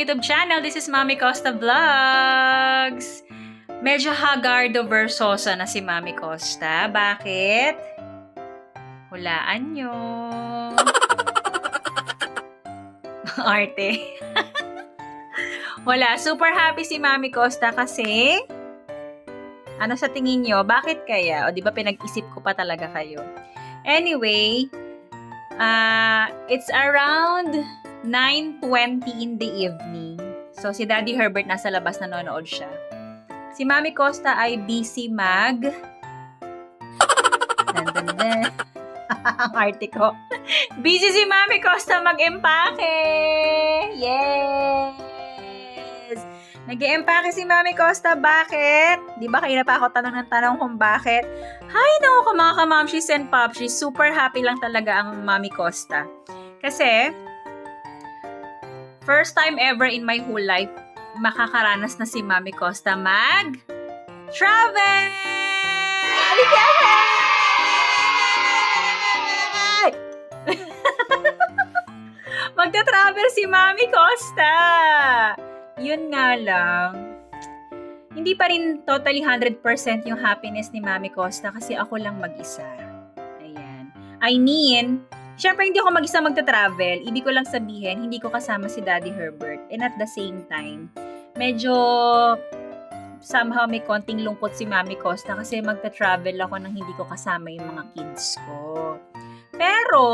YouTube channel. This is Mami Costa Vlogs. Medyo hagardo versosa na si Mami Costa. Bakit? Hulaan nyo. Arte. Wala. Super happy si Mami Costa kasi ano sa tingin nyo? Bakit kaya? O di ba pinag-isip ko pa talaga kayo? Anyway, it's around 9:20 in the evening. So, si Daddy Herbert nasa labas nanonood siya. Si Mami Costa ay busy mag... Ang arte ko. Busy si Mami Costa mag-empake! Yes! Nag-empake si Mami Costa. Bakit? Di ba kayo na pa ako tanong ng tanong kung bakit? Hay, naku mga kamamshis and popshis. Super happy lang talaga ang Mami Costa. Kasi, first time ever in my whole life, makakaranas na si Mami Costa mag-travel! Yay! Magta-travel si Mami Costa! Yun nga lang, hindi pa rin totally 100% yung happiness ni Mami Costa kasi ako lang mag-isa. Ayan. I mean, syempre hindi ako mag-isa magta-travel. Ibig ko lang sabihin, hindi ko kasama si Daddy Herbert. And at the same time, medyo somehow may konting lungkot si Mami Costa kasi magta-travel ako nang hindi ko kasama yung mga kids ko. Pero,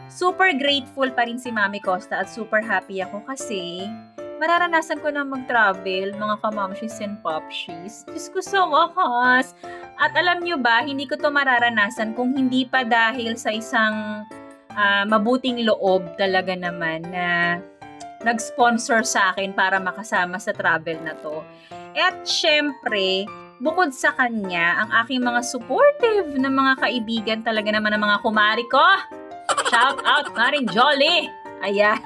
super grateful pa rin si Mami Costa at super happy ako kasi mararanasan ko na mag-travel, mga kamamshis and popshis. Diyos ko sa wakas. At alam nyo ba, hindi ko to mararanasan kung hindi pa dahil sa isang mabuting loob talaga naman na nag-sponsor sa akin para makasama sa travel na to. At syempre, bukod sa kanya, ang aking mga supportive na mga kaibigan talaga naman ng mga kumari ko. Shout out, Maring Jolly! Ayan.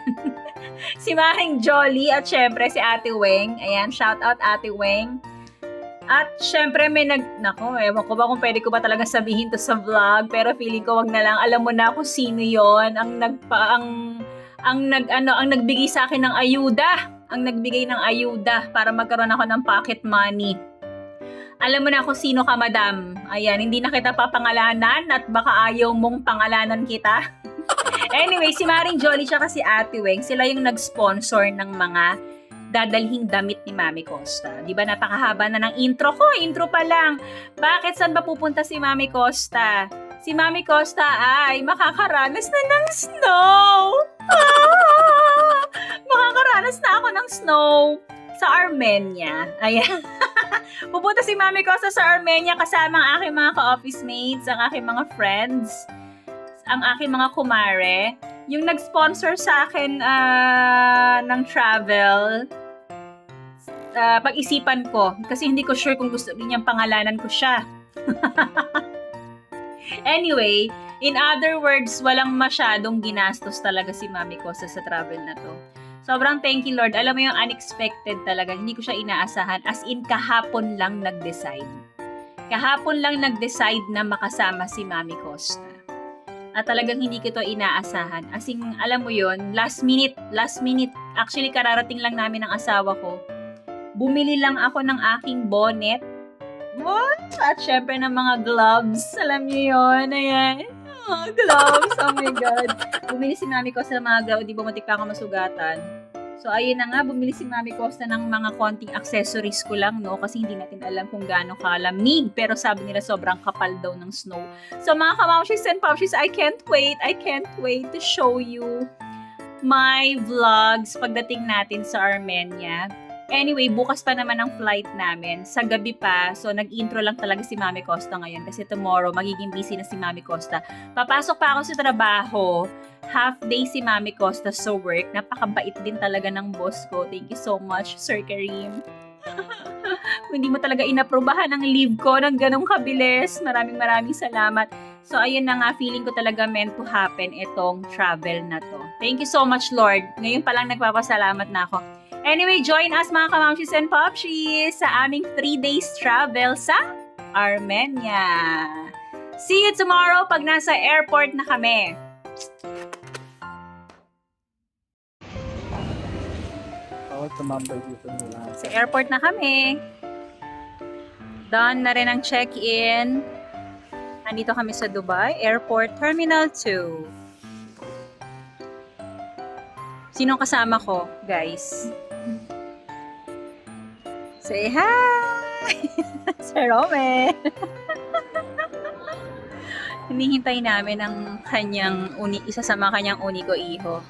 Si Maring Jolly at syempre si Ate Weng. Ayan, shout out Ate Weng. At syempre may nako, ewan ko ba kung pwede ko ba talaga sabihin to sa vlog, pero feeling ko wag na lang. Alam mo na kung sino 'yon, ang nagbigay sa akin ng ayuda. Ang nagbigay ng ayuda para magkaroon ako ng pocket money. Alam mo na kung sino ka, madam. Ayan, hindi na kita papangalanan at baka ayaw mong pangalanan kita. Anyway, si Maring Jolly siya kasi Ate Weng, sila yung nag-sponsor ng mga dadalhing damit ni Mami Costa. Di ba napakahaba na ng intro ko? Intro pa lang. Bakit saan ba pupunta si Mami Costa? Si Mami Costa ay makakaranas na ng snow. Makakaranas na ako ng snow sa Armenia. Ayan. Pupunta si Mami Costa sa Armenia kasama ang aking mga ka-office mates, ang aking mga friends, ang aking mga kumare. Yung nag-sponsor sa akin ng travel, pag-isipan ko. Kasi hindi ko sure kung gusto niyang pangalanan ko siya. Anyway, in other words, walang masyadong ginastos talaga si Mami Costa sa travel na to. Sobrang thank you, Lord. Alam mo yung unexpected talaga. Hindi ko siya inaasahan. As in, kahapon lang nag-decide. Kahapon lang nag-decide na makasama si Mami Costa. At talagang hindi ko ito inaasahan. As in, alam mo yun, last minute. Actually, kararating lang namin ng asawa ko. Bumili lang ako ng aking bonnet. What? At syempre ng mga gloves. Alam niyo yun. Ayan. Oh, gloves. Oh my God. Bumili si Mami Costa ng mga gloves. Di bumatik pa ako masugatan. So, ayun na nga. Bumili si Mami Costa ng mga konting accessories ko lang, no? Kasi hindi natin alam kung gaano kalamig. Pero sabi nila sobrang kapal daw ng snow. So, mga kamamshis and popshis, I can't wait to show you my vlogs pagdating natin sa Armenia. Anyway, bukas pa naman ang flight namin. Sa gabi pa. So, nag-intro lang talaga si Mami Costa ngayon. Kasi tomorrow, magiging busy na si Mami Costa. Papasok pa ako sa trabaho. Half day si Mami Costa sa work. Napakabait din talaga ng boss ko. Thank you so much, Sir Karim. Hindi mo talaga inaprubahan ang leave ko ng ganong kabilis. Maraming salamat. So, ayun na nga, feeling ko talaga meant to happen itong travel na to. Thank you so much, Lord. Ngayon pa lang nagpapasalamat na ako. Anyway, join us mga kamamshis and popshis sa aming 3 days travel sa Armenia. See you tomorrow pag nasa airport na kami. tumambay dito nila. Sa airport na kami. Done na rin ang check-in. Nandito kami sa Dubai Airport Terminal 2. Sinong kasama ko, guys? Say hi! Sir Rome! Hinihintay namin ang kanyang isa sa mga kanyang unico iho.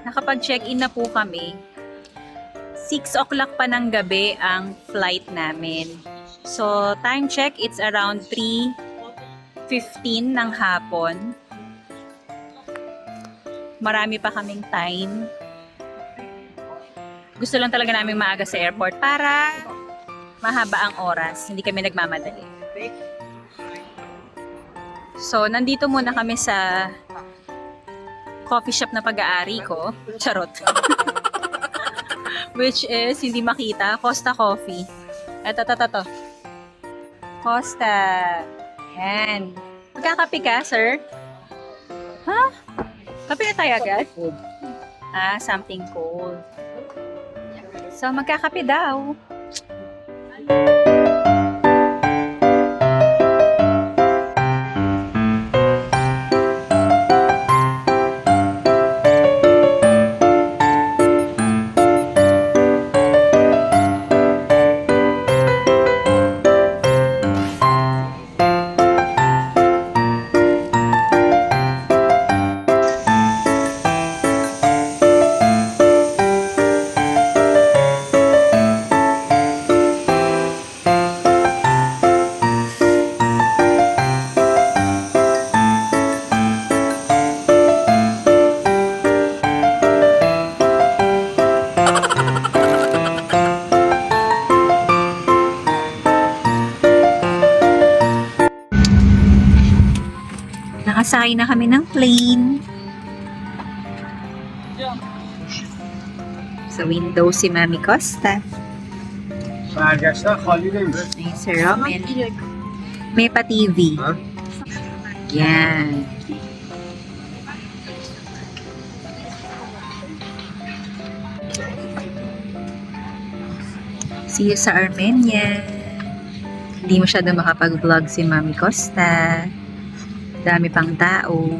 Nakapag-check-in na po kami. 6 o'clock pa ng gabi ang flight namin. So, time check, it's around 3:15 ng hapon. Marami pa kaming time. Gusto lang talaga namin maaga sa airport para mahaba ang oras. Hindi kami nagmamadali. So, nandito muna kami sa coffee shop na pag-aari ko. Charot. Which is, hindi makita, Costa Coffee. Ito. Costa. Yan. Magkakape ka, sir? Ha? Kape na tayo agad? Something cold. So, magkakape daw. Nakasakay na kami ng plane. Sa window si Mami Costa. Arkadaşlar holiday. Ay, Sir Roman. May pa TV. Ha? Yan. See you sa Armenia. Hindi masyado makapag-vlog si Mami Costa. Dami pang tao.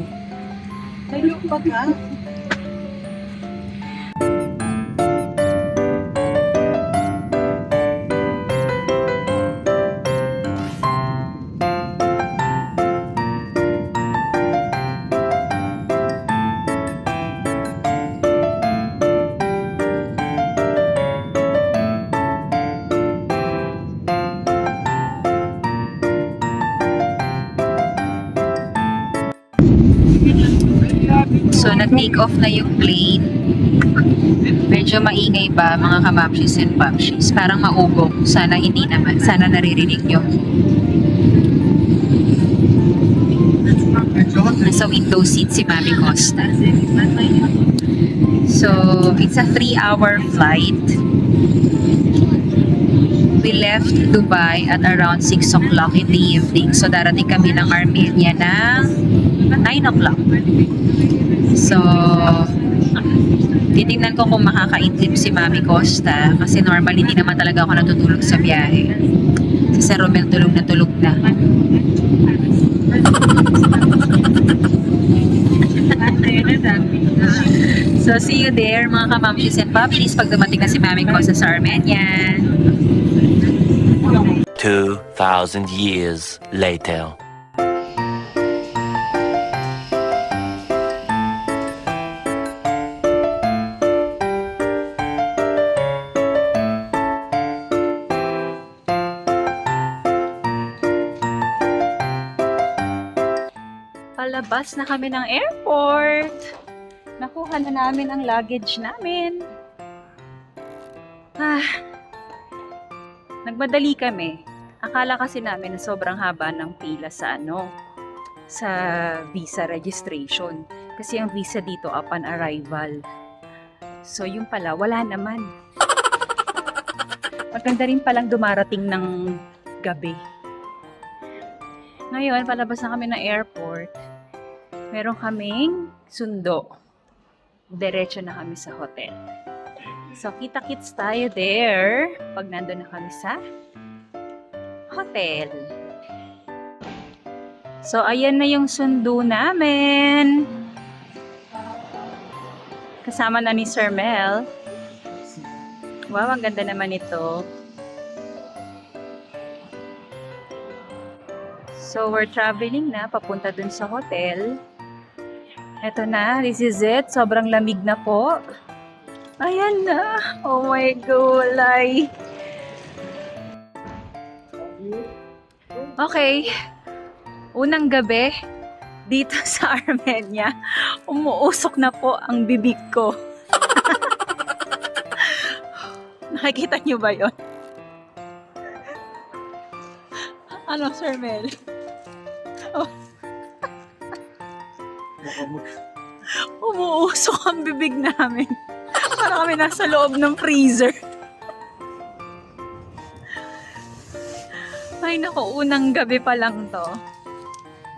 So, nag-take off na yung plane. Medyo maingay ba, mga kamamshis and papshis? Parang maubok. Sana hindi naman. Sana naririnig nyo. Nasa window seat si Mami Costa. So, it's a 3-hour flight. We left Dubai at around 6 o'clock in the evening. So, darating kami ng Armenia ng 9 o'clock. So, titingnan ko kung makakaintip si Mami Costa kasi normally hindi naman talaga ako natutulog sa biyahe. Si Sir Romel tulog na. So, see you there mga kamamshis and papshis pag dumating na si Mami Costa sa Armenia. 2,000 years later. Palabas na kami ng airport. Nakuha na namin ang luggage namin. Nagmadali kami. Akala kasi namin na sobrang haba ng pila sa sa visa registration. Kasi ang visa dito upon arrival. So yung pala, wala naman. Maganda rin palang dumarating ng gabi. Ngayon, palabas na kami ng airport. Meron kaming sundo. diretso na kami sa hotel. So, kita-kits tayo there pag nandun na kami sa hotel. So, ayan na yung sundo namin. Kasama na ni Sir Mel. Wow, ang ganda naman ito. So, we're traveling na papunta dun sa hotel. Eto na, this is it. Sobrang lamig na po. Ayan na. Oh my gulay. Okay. Unang gabi, dito sa Armenia, umuusok na po ang bibig ko. Nakikita niyo ba yon? Ano, Sir Mel? Oh. Umuusok ang bibig namin. Para kami nasa loob ng freezer. Ay nako, unang gabi pa lang to.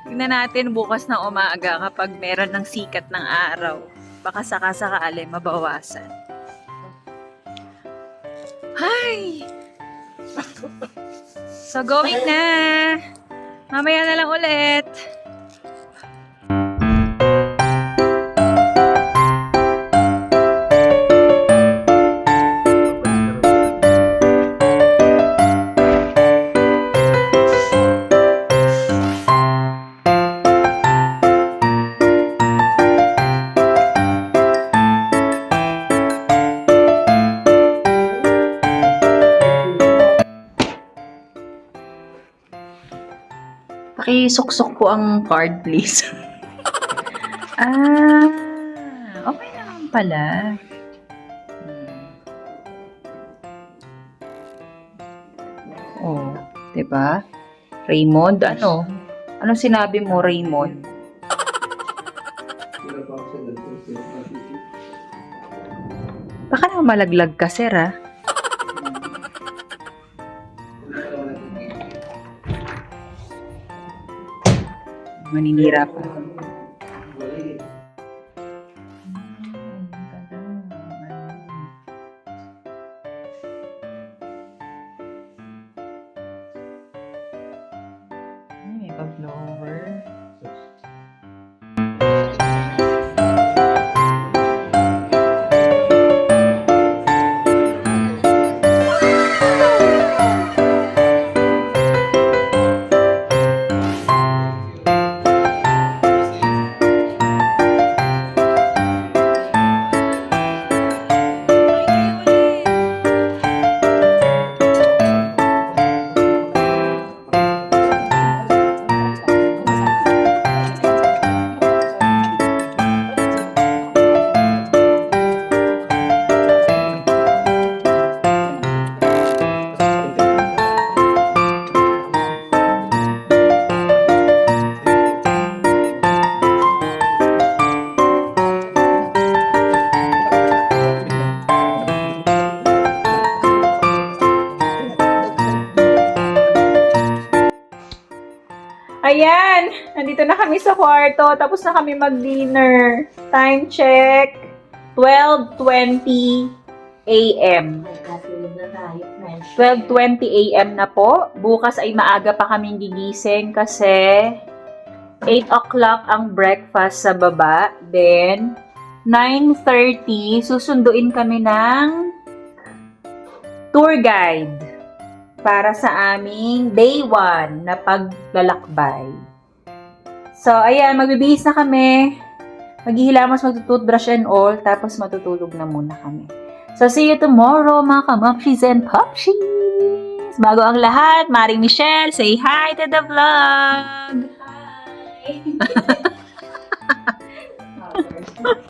Tignan natin bukas na umaga kapag meron ng sikat ng araw. Baka saka-sakali mabawasan. Hi! So going na! Mamaya na lang ulit. Pakisuksok po ang card, please. Okay naman pala. Oh, 'di ba? Raymond, ano? Anong sinabi mo, Raymond? Baka naman malaglag ka, sir, ah. Maninira pa. May pa-blower. Ayan! Nandito na kami sa kwarto. Tapos na kami mag-dinner. Time check. 12:20 a.m. 12:20 a.m. na po. Bukas ay maaga pa kaming gigising kasi 8 o'clock ang breakfast sa baba. Then, 9:30, susunduin kami ng tour guide para sa aming day 1 na paglalakbay. So, ayan, magbibihis na kami. Maghihilamos, magtutoothbrush and all, tapos matutulog na muna kami. So, see you tomorrow, mga kamapshis and popshies! Bago ang lahat, Maring Michelle, say hi to the vlog! Hi!